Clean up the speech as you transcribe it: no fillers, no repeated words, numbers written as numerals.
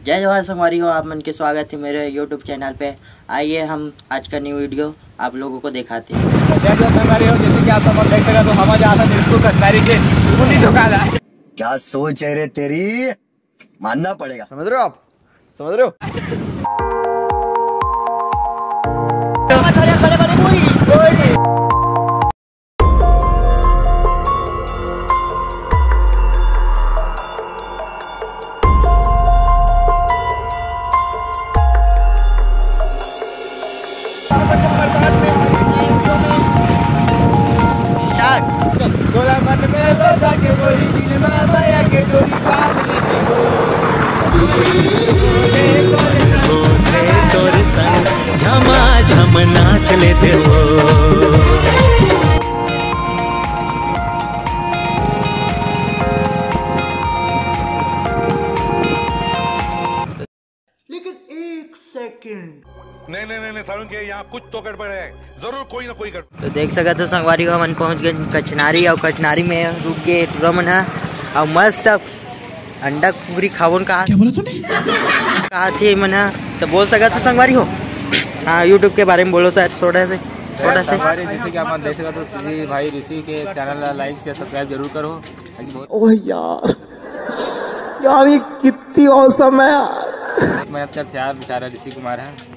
जय जवाहर संगवारी हो, आप मन के स्वागत है मेरे यूट्यूब चैनल पे। आइए हम आज का न्यू वीडियो आप लोगों को दिखाते हैं। जय जवाहर संगवारी हो, जैसे कि आप सब देख सका तो हम आज आते हैं इसको कचनारी के उन्हीं दुकान है। क्या सोच है रे तेरी, मानना पड़ेगा। समझ रहे हो आप, समझ रहे हो। झमा झम नाच लेते हो। लेकिन एक सेकंड, नहीं सारुण के यहाँ कुछ तो गड़बड़ है, जरूर कोई ना कोई गड़बड़। तो देख सका तो संगवारी हो, मन पहुंच गए कचनारी और कचनारी में रुक के पूरा मन है और मस्त अंडा पूरी खावन का कहा थी मन है। तो बोल सका तो संगवारी हो, हाँ यूट्यूब के बारे में बोलो सर थोड़ा से। जैसे कि आप देख सका तो ऋषि भाई ऋषि के चैनल लाइक शेयर सब्सक्राइब जरूर करो। ओह यार ये कितनी औसम है यार। मैं अच्छा यार बेचारा ऋषि कुमार है।